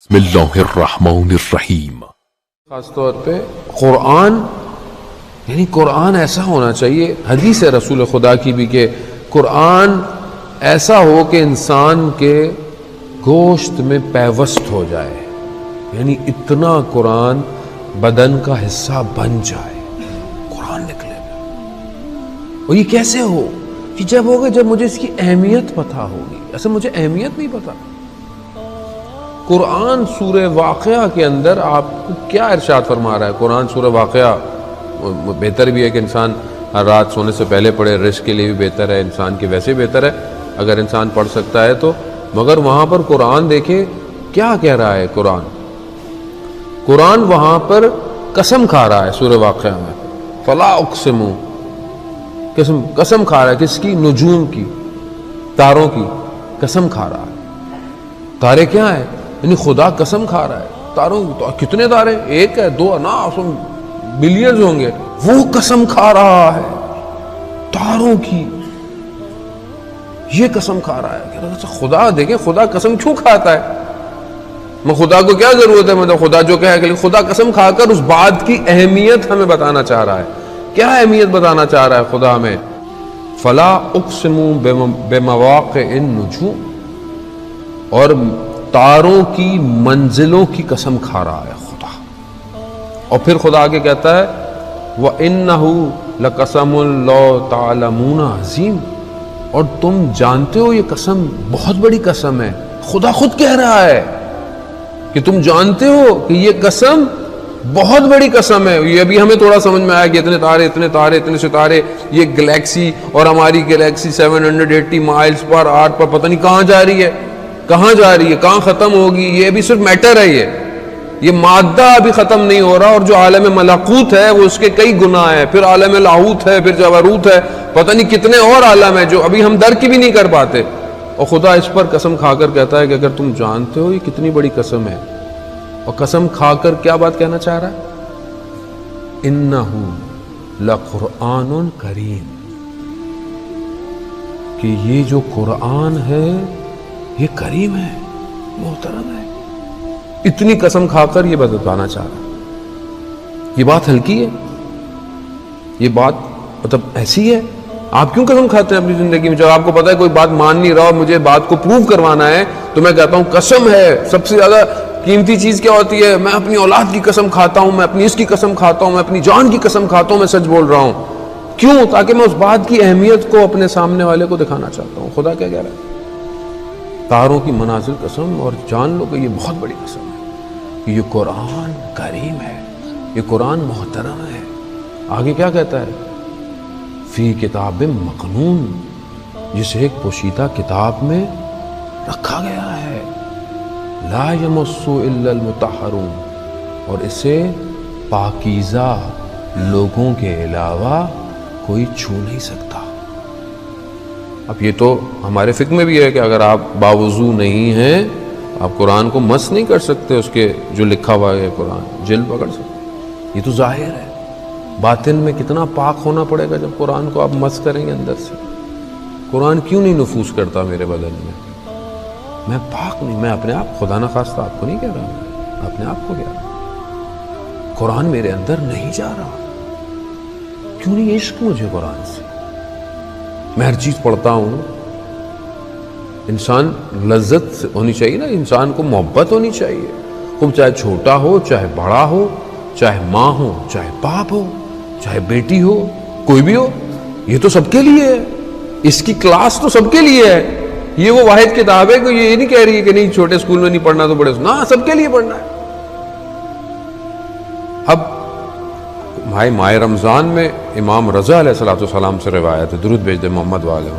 بسم اللہ الرحمن الرحیم۔ خاص طور پہ قرآن، یعنی قرآن ایسا ہونا چاہیے، حدیث ہے رسول خدا کی بھی کہ قرآن ایسا ہو کہ انسان کے گوشت میں پیوست ہو جائے، یعنی اتنا قرآن بدن کا حصہ بن جائے، قرآن نکلے گا۔ اور یہ کیسے ہو؟ کہ جب ہوگا جب مجھے اس کی اہمیت پتہ ہوگی۔ ایسے مجھے اہمیت نہیں پتہ۔ قرآن سورہ واقعہ کے اندر آپ کو کیا ارشاد فرما رہا ہے؟ قرآن سورہ واقعہ بہتر بھی ہے کہ انسان ہر رات سونے سے پہلے پڑھے، رزق کے لیے بھی بہتر ہے، انسان کے ویسے بہتر ہے اگر انسان پڑھ سکتا ہے تو۔ مگر وہاں پر قرآن دیکھیں کیا کہہ رہا ہے قرآن وہاں پر قسم کھا رہا ہے سورہ واقعہ میں، فلا اقسم، قسم کھا رہا ہے، کس کی؟ نجوم کی، تاروں کی قسم کھا رہا ہے۔ تارے کیا ہے؟ یعنی خدا قسم کھا رہا ہے تاروں کی۔ تو کتنے تارے؟ ایک ہے، دو نا، بلینز ہوں گے۔ وہ قسم کھا رہا ہے تاروں کی، یہ قسم کھا رہا ہے۔ خدا دیکھیں خدا قسم کیوں کھاتا ہے؟ میں خدا کو کیا ضرورت ہے؟ مطلب خدا جو کہے کہ خدا قسم کھا کر اس بات کی اہمیت ہمیں بتانا چاہ رہا ہے۔ کیا اہمیت بتانا چاہ رہا ہے خدا ہمیں؟ فلا اقسم بمواقع النجوم، اور تاروں کی منزلوں کی قسم کھا رہا ہے خدا۔ اور پھر خدا آگے کہتا ہے وَإِنَّهُ لَقَسَمٌ لَوْ تَعْلَمُونَ عَظِيمٌ، اور تم جانتے ہو یہ قسم بہت بڑی قسم ہے۔ خدا خود کہہ رہا ہے کہ تم جانتے ہو کہ یہ قسم بہت بڑی قسم ہے۔ یہ ابھی ہمیں تھوڑا سمجھ میں آیا کہ اتنے تارے، اتنے تارے، اتنے ستارے، یہ گلیکسی، اور ہماری گلیکسی 780 مائلز پر آر پر پتہ نہیں کہاں جا رہی ہے، کہاں جا رہی ہے، کہاں ختم ہوگی۔ یہ ابھی صرف میٹر ہے، یہ مادہ ابھی ختم نہیں ہو رہا، اور جو عالم ملکوت ہے وہ اس کے کئی گنا ہے، پھر عالم لاہوت ہے، پھر جبروت ہے، پتہ نہیں کتنے اور عالم ہیں جو ابھی ہم درک بھی نہیں کر پاتے۔ اور خدا اس پر قسم کھا کر کہتا ہے کہ اگر تم جانتے ہو یہ کتنی بڑی قسم ہے، اور قسم کھا کر کیا بات کہنا چاہ رہا ہے؟ انہ لقرآن کریم، کہ یہ جو قرآن ہے یہ کریم ہے، محترم ہے۔ اتنی قسم کھا کر یہ بتانا چاہ رہا ہے۔ یہ بات ہلکی ہے، یہ بات مطلب ایسی ہے۔ آپ کیوں قسم کھاتے ہیں اپنی زندگی میں؟ جب آپ کو پتا ہے کوئی بات مان نہیں رہا اور مجھے بات کو پروو کروانا ہے تو میں کہتا ہوں قسم ہے۔ سب سے زیادہ قیمتی چیز کیا ہوتی ہے؟ میں اپنی اولاد کی قسم کھاتا ہوں، میں اپنی اس کی قسم کھاتا ہوں، میں اپنی جان کی قسم کھاتا ہوں، میں سچ بول رہا ہوں۔ کیوں؟ تاکہ میں اس بات کی اہمیت کو اپنے سامنے والے کو دکھانا چاہتا ہوں۔ خدا کیا کہہ رہا ہے؟ تاروں کی منازل قسم، اور جان لو کہ یہ بہت بڑی قسم ہے کہ یہ قرآن کریم ہے، یہ قرآن محترم ہے۔ آگے کیا کہتا ہے؟ فی کتاب مکنون، جسے ایک پوشیدہ کتاب میں رکھا گیا ہے، لا یمس الا المطہرون، اور اسے پاکیزہ لوگوں کے علاوہ کوئی چھو نہیں سکتا۔ اب یہ تو ہمارے فقہ میں بھی ہے کہ اگر آپ باوضو نہیں ہیں آپ قرآن کو مس نہیں کر سکتے، اس کے جو لکھا ہوا ہے قرآن جلد پکڑ سکتے، یہ تو ظاہر ہے۔ باطن میں کتنا پاک ہونا پڑے گا جب قرآن کو آپ مس کریں گے اندر سے۔ قرآن کیوں نہیں نفوذ کرتا میرے بدن میں؟ میں پاک نہیں، میں اپنے آپ، خدا نخواستہ آپ کو نہیں کہہ رہا، میں اپنے آپ کو کہہ رہا، قرآن میرے اندر نہیں جا رہا۔ کیوں نہیں عشق مجھے قرآن سے؟ میں ہر چیز پڑھتا ہوں، انسان لذت ہونی چاہیے نا، انسان کو محبت ہونی چاہیے، خوب چاہے چھوٹا ہو، چاہے بڑا ہو، چاہے ماں ہو، چاہے باپ ہو، چاہے بیٹی ہو، کوئی بھی ہو، یہ تو سب کے لیے ہے۔ اس کی کلاس تو سب کے لیے ہے۔ یہ وہ واحد کتاب ہے کہ یہ نہیں کہہ رہی ہے کہ نہیں چھوٹے اسکول میں نہیں پڑھنا تو بڑے، نہ، سب کے لیے پڑھنا ہے۔ اب ماہ رمضان میں امام رضا علیہ السلام سے روایت ہے، درود بھیج دے محمد والے۔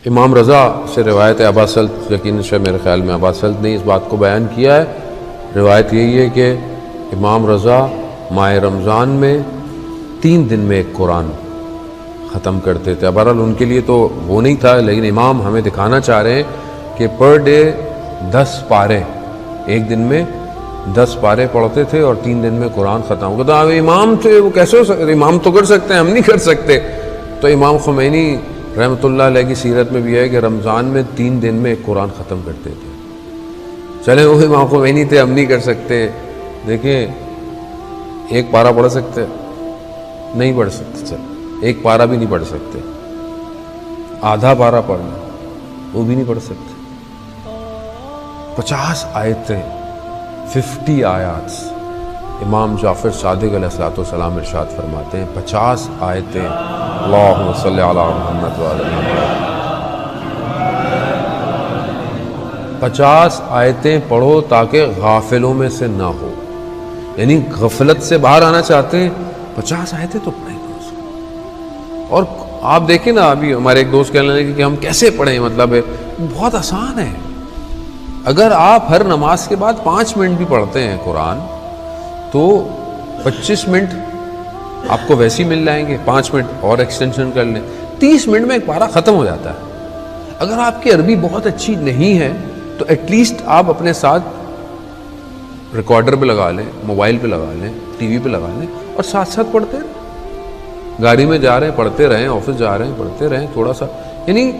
امام رضا سے روایت ہے، ابا سلط، یقیناً میرے خیال میں ابا سلط نے اس بات کو بیان کیا ہے۔ روایت یہی ہے کہ امام رضا ماہ رمضان میں 3 دن میں ایک قرآن ختم کرتے تھے۔ بہرحال ان کے لیے تو وہ نہیں تھا، لیکن امام ہمیں دکھانا چاہ رہے ہیں کہ پر ڈے 10 پارے، ایک دن میں 10 پارے پڑھتے تھے اور 3 دن میں قرآن ختم ہوتا۔ امام تھے، وہ کیسے ہو سکتے؟ امام تو کر سکتے ہیں، ہم نہیں کر سکتے۔ تو امام خمینی رحمۃ اللہ علیہ کی سیرت میں بھی ہے کہ رمضان میں 3 دن میں ایک قرآن ختم کرتے تھے. چلے وہ امام خمینی تھے, ہم نہیں کر سکتے. دیکھیں, ایک پارہ پڑھ سکتے؟ نہیں پڑھ سکتے. چل ایک پارہ بھی نہیں پڑھ سکتے. آدھا پارہ پڑھنا وہ بھی نہیں پڑھ سکتے. 50 آیتیں, 50 آیات. امام جعفر صادق علیہ الصلوۃ والسلام ارشاد فرماتے ہیں 50 آیتیں. اللہم صلی علی محمد وعلی محمد. 50 آیتیں پڑھو تاکہ غافلوں میں سے نہ ہو. یعنی غفلت سے باہر آنا چاہتے ہیں 50 آیتیں تو پڑھیں. اور آپ دیکھیں نا, ابھی ہمارے ایک دوست کہنے لگے کہ ہم کیسے پڑھیں, مطلب ہے بہت آسان ہے. اگر آپ ہر نماز کے بعد 5 منٹ بھی پڑھتے ہیں قرآن تو 25 منٹ آپ کو ویسے ہی مل جائیں گے. 5 منٹ اور ایکسٹینشن کر لیں, 30 منٹ میں ایک پارہ ختم ہو جاتا ہے. اگر آپ کی عربی بہت اچھی نہیں ہے تو ایٹ لیسٹ آپ اپنے ساتھ ریکارڈر پہ لگا لیں, موبائل پہ لگا لیں, ٹی وی پہ لگا لیں اور ساتھ ساتھ پڑھتے رہیں. گاڑی میں جا رہے ہیں پڑھتے رہیں, آفس جا رہے ہیں پڑھتے رہیں. تھوڑا سا, یعنی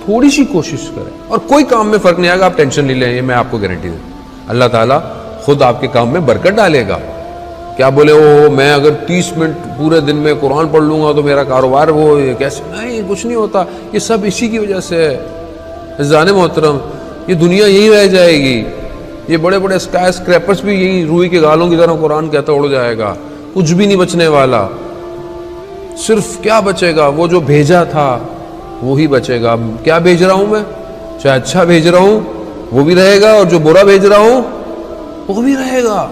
تھوڑی سی کوشش کریں اور کوئی کام میں فرق نہیں آئے گا. آپ ٹینشن نہیں لیں, یہ میں آپ کو گارنٹی دوں. اللہ تعالیٰ خود آپ کے کام میں برکت ڈالے گا. کیا بولے او میں اگر 30 منٹ پورے دن میں قرآن پڑھ لوں گا تو میرا کاروبار وہ کیسے, نہیں, کچھ نہیں ہوتا. یہ سب اسی کی وجہ سے ہے. عزیزان محترم, یہ دنیا یہی رہ جائے گی. یہ بڑے بڑے اسکائی اسکریپرز بھی یہی روئی کے گالوں کی طرح قرآن کہتا اڑ جائے گا. کچھ بھی نہیں بچنے والا. صرف کیا بچے گا, وہ جو بھیجا تھا وہی بچے گا. کیا بھیج رہا ہوں میں, چاہے اچھا بھیج رہا ہوں وہ بھی رہے گا اور جو برا بھیج رہا ہوں وہ بھی رہے گا.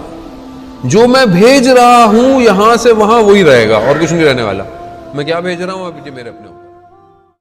جو میں بھیج رہا ہوں یہاں سے وہاں وہی رہے گا اور کچھ نہیں رہنے والا. میں کیا بھیج رہا ہوں ابھی میرے اپنے اوپر.